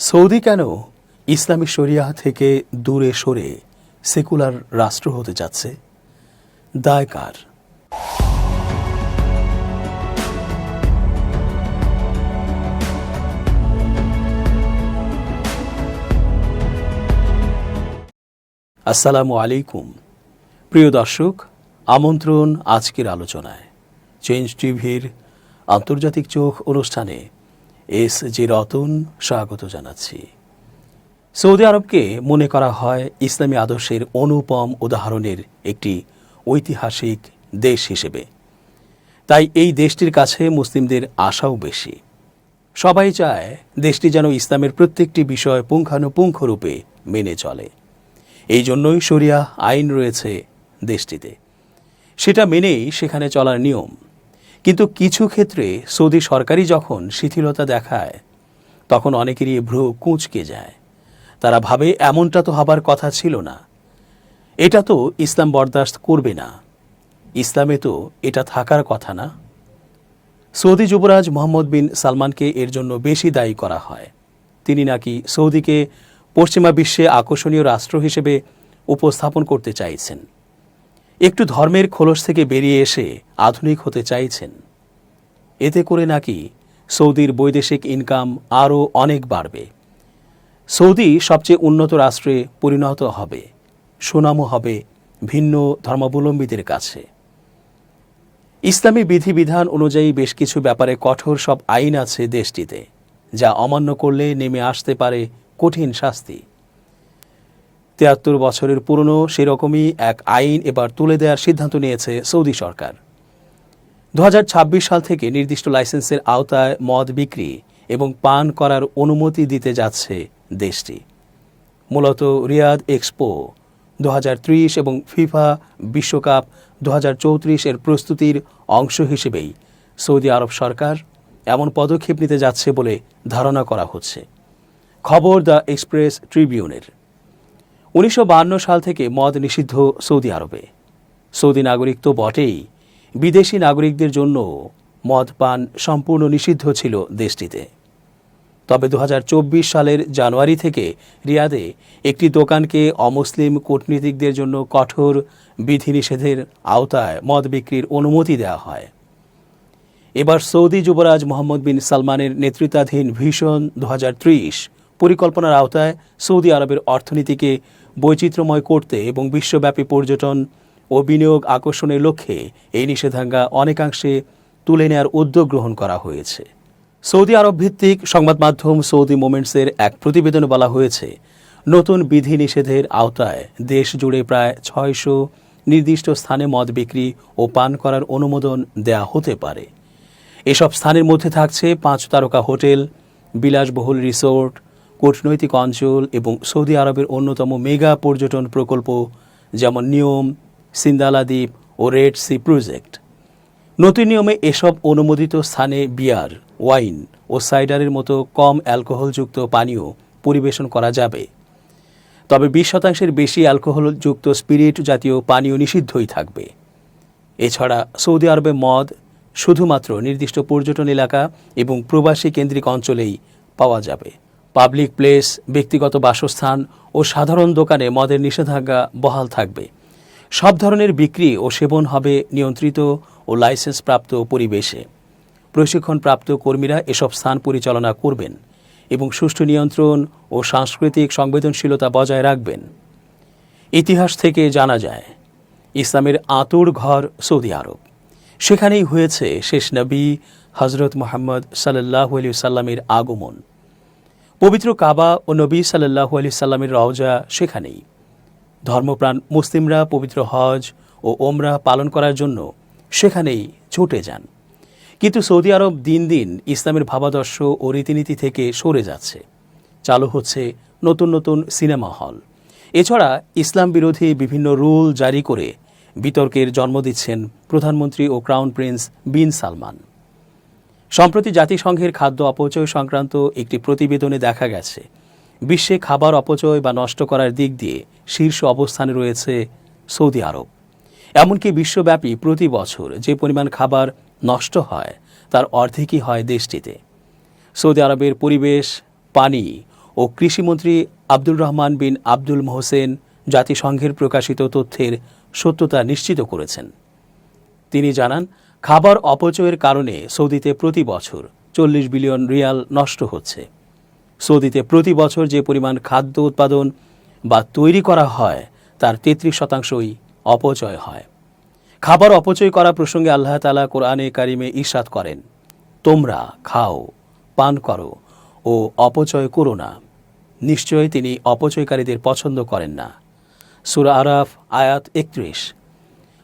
Saudi কেন ইসলামী শরিয়াহ থেকে দূরে সরে সেকুলার রাষ্ট্র হতে যাচ্ছে? দায় কার? আসসালামু আলাইকুম প্রিয় দর্শক, আমন্ত্রণ আজকের আলোচনায়। চেঞ্জ টিভির আন্তর্জাতিক চোখ অনুষ্ঠানে এস.জি. রতন স্বাগত জানাচ্ছি। সৌদি আরবকে মনে করা হয় ইসলামী আদর্শের অনুপম উদাহরণের একটি ঐতিহাসিক দেশ হিসেবে। তাই এই দেশটির কাছে মুসলিমদের আশাও বেশি। সবাই চায় দেশটি যেন ইসলামের প্রত্যেকটি বিষয় পুঙ্খানুপুঙ্খরূপে মেনে চলে। এই জন্যই শরিয়া আইন রয়েছে দেশটিতে, সেটা মেনেই সেখানে চলার নিয়ম। কিন্তু কিছু ক্ষেত্রে সৌদি সরকারই যখন শিথিলতা দেখায়, তখন অনেকেরই ভ্রু কুঁচকে যায়। তারা ভাবে এমনটা তো হবার কথা ছিল না, এটা তো ইসলাম বরদাস্ত করবে না, ইসলামে তো এটা থাকার কথা না। সৌদি যুবরাজ মোহাম্মদ বিন সালমানকে এর জন্য বেশি দায়ী করা হয়। তিনি নাকি সৌদিকে পশ্চিমা বিশ্বে আকর্ষণীয় রাষ্ট্র হিসেবে উপস্থাপন করতে চাইছেন, একটু ধর্মের খোলস থেকে বেরিয়ে এসে আধুনিক হতে চাইছেন। এতে করে নাকি সৌদির বৈদেশিক ইনকাম আরও অনেক বাড়বে, সৌদি সবচেয়ে উন্নত রাষ্ট্রে পরিণত হবে, সুনামও হবে ভিন্ন ধর্মাবলম্বীদের কাছে। ইসলামী বিধিবিধান অনুযায়ী বেশ কিছু ব্যাপারে কঠোর সব আইন আছে দেশটিতে, যা অমান্য করলে নেমে আসতে পারে কঠিন শাস্তি। ৭৩ বছরের পুরনো সেরকমই এক আইন এবার তুলে দেওয়ার সিদ্ধান্ত নিয়েছে সৌদি সরকার। ২০২৬ সাল থেকে নির্দিষ্ট লাইসেন্সের আওতায় মদ বিক্রি এবং পান করার অনুমতি দিতে যাচ্ছে দেশটি। মূলত রিয়াদ এক্সপো ২০৩০ এবং ফিফা বিশ্বকাপ ২০৩৪ এর প্রস্তুতির অংশ হিসেবেই সৌদি আরব সরকার এমন পদক্ষেপ নিতে যাচ্ছে বলে ধারণা করা হচ্ছে। খবর দ্য এক্সপ্রেস ট্রিবিউনের। ১৯৫২ সাল থেকে মদ নিষিদ্ধ সৌদি আরবে। সৌদি নাগরিক তো বটেই, বিদেশি নাগরিকদের জন্য মদ পান সম্পূর্ণ নিষিদ্ধ ছিল দেশটিতে। তবে ২০২৪ সালের জানুয়ারি থেকে রিয়াদে একটি দোকানকে অমুসলিম কূটনীতিকদের জন্য কঠোর বিধিনিষেধের আওতায় মদ বিক্রির অনুমতি দেওয়া হয়। এবার সৌদি যুবরাজ মোহাম্মদ বিন সালমানের নেতৃত্বাধীন ভিশন ২০৩০ পরিকল্পনার আওতায় সৌদি আরবের অর্থনীতিকে বৈচিত্র্যময় করতে এবং বিশ্বব্যাপী পর্যটন ও বিনিয়োগ আকর্ষণের লক্ষ্যে এই নিষেধাজ্ঞা অনেকাংশে তুলে নেওয়ার উদ্যোগ গ্রহণ করা হয়েছে। সৌদি আরব ভিত্তিক সংবাদ মাধ্যম সৌদি মোমেন্টসের এক প্রতিবেদনে বলা হয়েছে, নতুন বিধি নিষেধের আওতায় দেশ জুড়ে প্রায় ৬০০ নির্দিষ্ট স্থানে মদ বিক্রি ও পান করার অনুমোদন দেয়া হতে পারে। এসব স্থানের মধ্যে থাকছে ৫ তারকা হোটেল, বিলাসবহুল রিসোর্ট, কূটনৈতিক অঞ্চল এবং সৌদি আরবের অন্যতম মেগা পর্যটন প্রকল্প যেমন নিয়ম, সিন্দালা দ্বীপ ও রেড সি প্রজেক্ট। নতুন নিয়মে এসব অনুমোদিত স্থানে বিয়ার, ওয়াইন ও সাইডারের মতো কম অ্যালকোহলযুক্ত পানীয় পরিবেশন করা যাবে। তবে ২০% বেশি অ্যালকোহলযুক্ত স্পিরিট জাতীয় পানীয় নিষিদ্ধই থাকবে। এছাড়া সৌদি আরবে মদ শুধুমাত্র নির্দিষ্ট পর্যটন এলাকা এবং প্রবাসী কেন্দ্রিক অঞ্চলেই পাওয়া যাবে। পাবলিক প্লেস, ব্যক্তিগত বাসস্থান ও সাধারণ দোকানে মদের নিষেধাজ্ঞা বহাল থাকবে। সব ধরনের বিক্রি ও সেবন হবে নিয়ন্ত্রিত ও লাইসেন্সপ্রাপ্ত পরিবেশে। প্রশিক্ষণপ্রাপ্ত কর্মীরা এসব স্থান পরিচালনা করবেন এবং সুষ্ঠু নিয়ন্ত্রণ ও সাংস্কৃতিক সংবেদনশীলতা বজায় রাখবেন। ইতিহাস থেকে জানা যায়, ইসলামের আঁতুড় ঘর সৌদি আরব। সেখানেই হয়েছে শেষ নবী হজরত মুহাম্মদ সাল্লাল্লাহু আলাইহি সাল্লামের আগমন। পবিত্র কাবা ও নবী সাল্লাল্লাহু আলাইহি সাল্লামের রওজা সেখানেই। ধর্মপ্রাণ মুসলিমরা পবিত্র হজ ও ওমরা পালন করার জন্য সেখানেই ছুটে যান। কিন্তু সৌদি আরব দিন দিন ইসলামের ভাবাদর্শ ও রীতিনীতি থেকে সরে যাচ্ছে। চালু হচ্ছে নতুন নতুন সিনেমা হল। এছাড়া ইসলাম বিরোধী বিভিন্ন রুল জারি করে বিতর্কের জন্ম দিচ্ছেন প্রধানমন্ত্রী ও ক্রাউন প্রিন্স বিন সালমান। সম্প্রতি জাতিসংঘের খাদ্য অপচয় সংক্রান্ত একটি প্রতিবেদনে দেখা গেছে, বিশ্বে খাবার অপচয় বা নষ্ট করার দিক দিয়ে শীর্ষ অবস্থানে রয়েছে সৌদি আরব। এমনকি বিশ্বব্যাপী প্রতি বছর যে পরিমাণ খাবার নষ্ট হয় তার অর্ধেকই হয় দেশটিতে। সৌদি আরবের পরিবেশ, পানি ও কৃষিমন্ত্রী আব্দুর রহমান বিন আব্দুল মোহসেন জাতিসংঘের প্রকাশিত তথ্যের সত্যতা নিশ্চিত করেছেন। তিনি জানান, খাবার অপচয়ের কারণে সৌদিতে প্রতি বছর 40 বিলিয়ন রিয়াল নষ্ট হচ্ছে। সৌদিতে প্রতি বছর যে পরিমাণ খাদ্য উৎপাদন বা তৈরি করা হয় তার 33% অপচয় হয়। খাবার অপচয় করা প্রসঙ্গে আল্লাহ তাআলা কোরআনে কারিমে ইরশাদ করেন, তোমরা খাও, পান করো ও অপচয় করো না। নিশ্চয়ই তিনি অপচয়কারীদের পছন্দ করেন না। সূরা আরাফ আয়াত 31।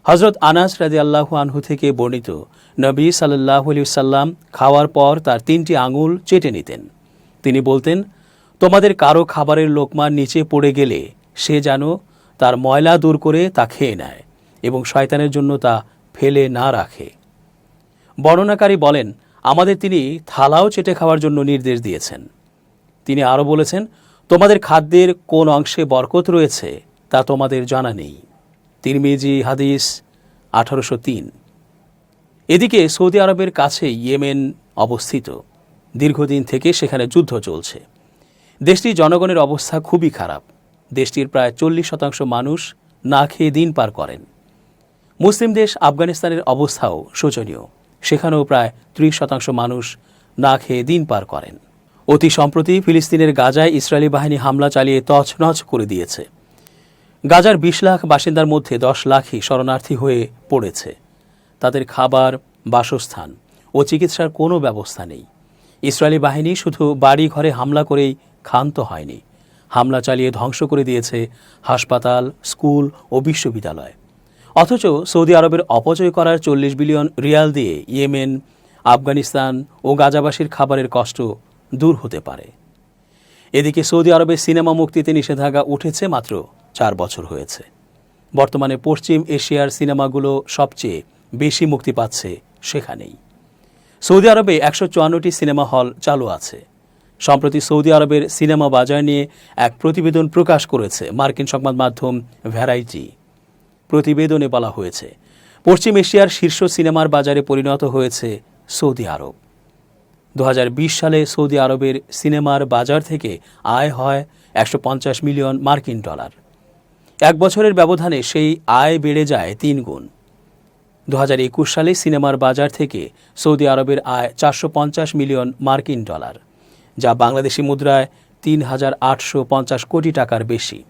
হযরত আনাস রাদিয়াল্লাহু আনহু থেকে বর্ণিত, নবী সাল্লাল্লাহু আলাইহি ওয়াসাল্লাম খাওয়ার পর তার 3টি আঙুল চেটে নিতেন। তিনি বলতেন, তোমাদের কারো খাবারের লোকমা নিচে পড়ে গেলে সে যেন তার ময়লা দূর করে তা খেয়ে নেয় এবং শয়তানের জন্য তা ফেলে না রাখে। বর্ণনাকারী বলেন, আমাদের তিনি থালাও চেটে খাওয়ার জন্য নির্দেশ দিয়েছেন। তিনি আরও বলেছেন, তোমাদের খাদ্যের কোন অংশে বরকত রয়েছে তা তোমাদের জানা নেই। তিরমিজি হাদিস 1803। এদিকে সৌদি আরবের কাছে ইয়েমেন অবস্থিত। দীর্ঘদিন থেকে সেখানে যুদ্ধ চলছে। দেশটির জনগণের অবস্থা খুবই খারাপ। দেশটির প্রায় 40% মানুষ না খেয়ে দিন পার করেন। মুসলিম দেশ আফগানিস্তানের অবস্থাও শোচনীয়। সেখানেও প্রায় 30% মানুষ না খেয়ে দিন পার করেন। অতি সম্প্রতি ফিলিস্তিনের গাজায় ইসরায়েলি বাহিনী হামলা চালিয়ে তছনছ করে দিয়েছে। গাজার 20 লাখ বাসিন্দার মধ্যে 10 লাখই শরণার্থী হয়ে পড়েছে। তাদের খাবার, বাসস্থান ও চিকিৎসার কোনো ব্যবস্থা নেই। ইসরায়েলি বাহিনী শুধু বাড়ি ঘরে হামলা করেই ক্ষান্ত হয়নি, হামলা চালিয়ে ধ্বংস করে দিয়েছে হাসপাতাল, স্কুল ও বিশ্ববিদ্যালয়। অথচ সৌদি আরবের অপচয় করার 40 বিলিয়ন রিয়াল দিয়ে ইয়েমেন, আফগানিস্তান ও গাজাবাসীর খাবারের কষ্ট দূর হতে পারে। এদিকে সৌদি আরবে সিনেমা মুক্তিতে নিষেধাজ্ঞা উঠেছে মাত্র 4 বছর হয়েছে। বর্তমানে পশ্চিম এশিয়ার সিনেমাগুলো সবচেয়ে বেশি মুক্তি পাচ্ছে সেখানেই। সৌদি আরবে 154টি সিনেমা হল চালু আছে। সম্প্রতি সৌদি আরবের সিনেমা বাজার নিয়ে এক প্রতিবেদন প্রকাশ করেছে মার্কিন সংবাদ মাধ্যম ভ্যারাইটি। প্রতিবেদনে বলা হয়েছে, পশ্চিম এশিয়ার শীর্ষ সিনেমার বাজারে পরিণত হয়েছে সৌদি আরব। 2020 সালে সৌদি আরবের সিনেমার বাজার থেকে আয় হয় 150 মিলিয়ন মার্কিন ডলার। 1 বছরের ব্যবধানে সেই আয় বেড়ে যায় 3 গুণ। 2021 সালে সিনেমার বাজার থেকে সৌদি আরবের আয় 450 মিলিয়ন মার্কিন ডলার, যা বাংলাদেশি মুদ্রায় 3,850 কোটি টাকার বেশি।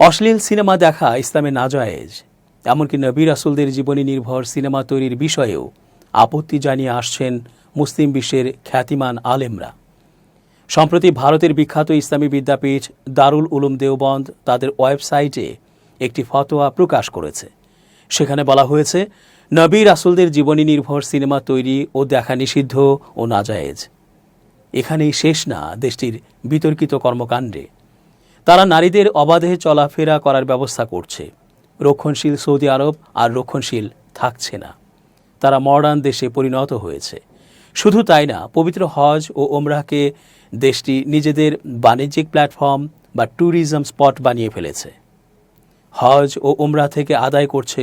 অশ্লীল সিনেমা দেখা ইসলামে নাজায়েজ, এমনকি নবী রাসূলদের জীবনী নির্ভর সিনেমা তৈরির বিষয়েও আপত্তি জানিয়ে আসছেন মুসলিম বিশ্বের খ্যাতিমান আলেমরা। সম্প্রতি ভারতের বিখ্যাত ইসলামী বিদ্যাপীঠ দারুল উলুম দেওবন্দ তাদের ওয়েবসাইটে একটি ফতোয়া প্রকাশ করেছে। সেখানে বলা হয়েছে, নবী রাসূলদের জীবনী নির্ভর সিনেমা তৈরি ও দেখা নিষিদ্ধ ও নাজায়েজ। এখানেই শেষ না দেশটির বিতর্কিত কর্মকাণ্ডে। তারা নারীদের অবাধে চলাফেরা করার ব্যবস্থা করছে। রক্ষণশীল সৌদি আরব আর রক্ষণশীল থাকছে না। তারা মডার্ন দেশে পরিণত হয়েছে। শুধু তাই না, পবিত্র হজ ও ওমরাহকে দেশটি নিজেদের বাণিজ্যিক প্ল্যাটফর্ম বা ট্যুরিজম স্পট বানিয়ে ফেলেছে। হজ ও ওমরাহ থেকে আদায় করছে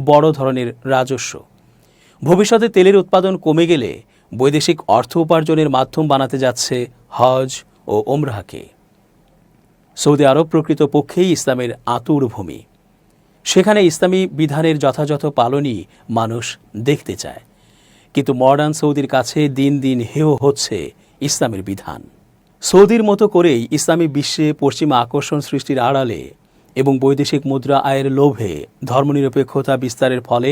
বড় ধরনের রাজস্ব। ভবিষ্যতে তেলের উৎপাদন কমে গেলে বৈদেশিক অর্থ উপার্জনের মাধ্যম বানাতে যাচ্ছে হজ ও ওমরাহকে। সৌদি আরব প্রকৃতপক্ষেই ইসলামের আতুর ভূমি। সেখানে ইসলামী বিধানের যথাযথ পালনই মানুষ দেখতে চায়। কিন্তু মডার্ন সৌদির কাছে দিন দিন হেয় হচ্ছে ইসলামের বিধান। সৌদির মতো করেই ইসলামী বিশ্বে পশ্চিমা আকর্ষণ সৃষ্টির আড়ালে এবং বৈদেশিক মুদ্রা আয়ের লোভে ধর্মনিরপেক্ষতা বিস্তারের ফলে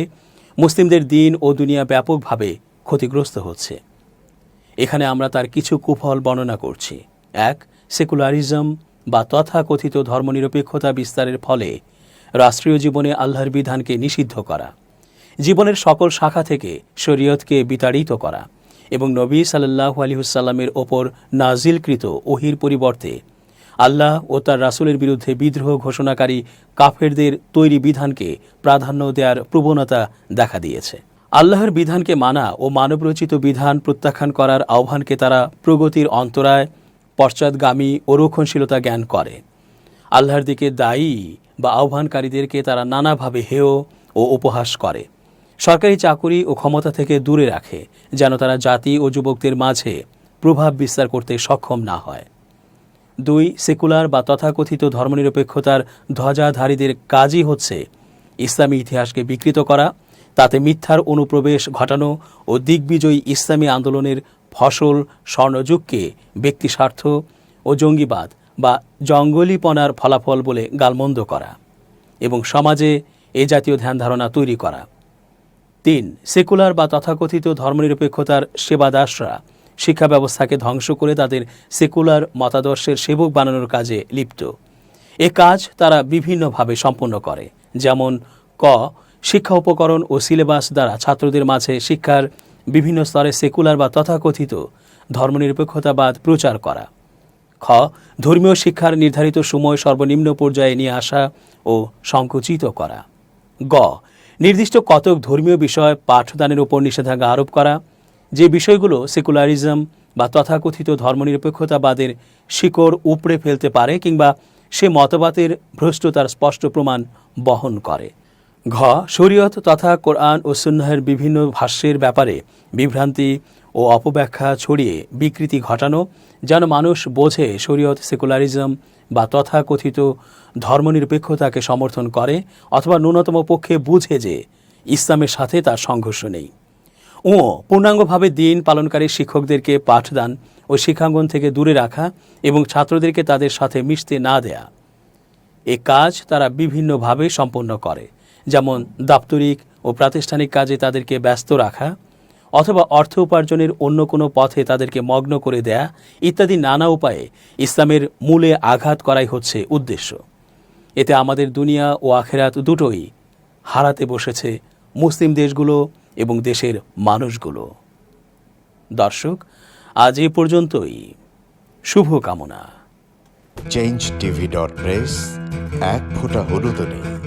মুসলিমদের দিন ও দুনিয়া ব্যাপকভাবে ক্ষতিগ্রস্ত হচ্ছে। এখানে আমরা তার কিছু কুফল বর্ণনা করছি। 1. সেকুলারিজম বা তথাকথিত ধর্মনিরপেক্ষতা বিস্তারের ফলে রাষ্ট্রীয় জীবনে আল্লাহর বিধানকে নিষিদ্ধ করা, জীবনের সকল শাখা থেকে শরীয়তকে বিতাড়িত করা এবং নবী সাল্লাল্লাহু আলাইহি ওয়াসাল্লামের ওপর নাজিলকৃত ওহীর পরিবর্তে আল্লাহ ও তার রাসূলের বিরুদ্ধে বিদ্রোহ ঘোষণাকারী কাফেরদের তৈরি বিধানকে প্রাধান্য দেওয়ার প্রবণতা দেখা দিয়েছে। আল্লাহর বিধানকে মানা ও মানবরচিত বিধান প্রত্যাখ্যান করার আহ্বানকে তারা প্রগতির অন্তরায়, পশ্চাৎগামী ও রক্ষণশীলতা জ্ঞান করে। আল্লাহর দিকে দায়ী বা আহ্বানকারীদেরকে তারা নানাভাবে হেয় ও উপহাস করে। সরকারি চাকুরি ও ক্ষমতা থেকে দূরে রাখে, যেন তারা জাতি ও যুবকদের মাঝে প্রভাব বিস্তার করতে সক্ষম না হয়। 2, সেকুলার বা তথাকথিত ধর্মনিরপেক্ষতার ধ্বজাধারীদের কাজই হচ্ছে ইসলামী ইতিহাসকে বিকৃত করা, তাতে মিথ্যার অনুপ্রবেশ ঘটানো ও দিগ্বিজয়ী ইসলামী আন্দোলনের ফসল স্বর্ণযুগকে ব্যক্তিস্বার্থ ও জঙ্গিবাদ বা জঙ্গলিপনার ফলাফল বলে গালমন্দ করা এবং সমাজে এ জাতীয় ধ্যান ধারণা তৈরি করা। 3, সেকুলার বা তথাকথিত ধর্মনিরপেক্ষতার সেবাদাসরা শিক্ষা ব্যবস্থাকে ধ্বংস করে তাদের সেকুলার মতাদর্শের সেবক বানানোর কাজে লিপ্ত। এ কাজ তারা বিভিন্নভাবে সম্পন্ন করে, যেমন ক, শিক্ষা উপকরণ ও সিলেবাস দ্বারা ছাত্রদের মাঝে শিক্ষার বিভিন্ন স্তরে সেকুলার বা তথাকথিত ধর্মনিরপেক্ষতাবাদ প্রচার করা। খ, ধর্মীয় শিক্ষার নির্ধারিত সময় সর্বনিম্ন পর্যায়ে নিয়ে আসা ও সংকুচিত করা। গ, নির্দিষ্ট কতক ধর্মীয় বিষয় পাঠদানের উপর নিষেধাজ্ঞা আরোপ করা, যে বিষয়গুলো সেকুলারিজম বা তথাকথিত ধর্মনিরপেক্ষতাবাদের শিকড় উপড়ে ফেলতে পারে কিংবা সে মতবাদের ভ্রষ্টতার স্পষ্ট প্রমাণ বহন করে। ঘ, শরীয়ত তথা কোরআন ও সুন্নাহের বিভিন্ন ভাষ্যের ব্যাপারে বিভ্রান্তি ও অপব্যাখ্যা ছড়িয়ে বিকৃতি ঘটানো, যেন মানুষ বোঝে শরীয়ত সেকুলারিজম বা তথাকথিত ধর্মনিরপেক্ষতাকে সমর্থন করে অথবা ন্যূনতম পক্ষে বুঝে যে ইসলামের সাথে তার সংঘর্ষ নেই। ও পূর্ণাঙ্গভাবে দিন পালনকারী শিক্ষকদেরকে পাঠদান ও শিক্ষাঙ্গন থেকে দূরে রাখা এবং ছাত্রদেরকে তাদের সাথে মিশতে না দেয়া। এ কাজ তারা বিভিন্নভাবে সম্পন্ন করে, যেমন দাপ্তরিক ও প্রাতিষ্ঠানিক কাজে তাদেরকে ব্যস্ত রাখা অথবা অর্থ উপার্জনের অন্য কোনো পথে তাদেরকে মগ্ন করে দেয়া ইত্যাদি নানা উপায়ে ইসলামের মূলে আঘাত করাই হচ্ছে উদ্দেশ্য। এতে আমাদের দুনিয়া ও আখেরাত দুটোই হারাতে বসেছে মুসলিম দেশগুলো এবং দেশের মানুষগুলো। দর্শক, আজ এ পর্যন্তই। শুভকামনা। change tv.press, এক ফোঁটা হলুদও নেই।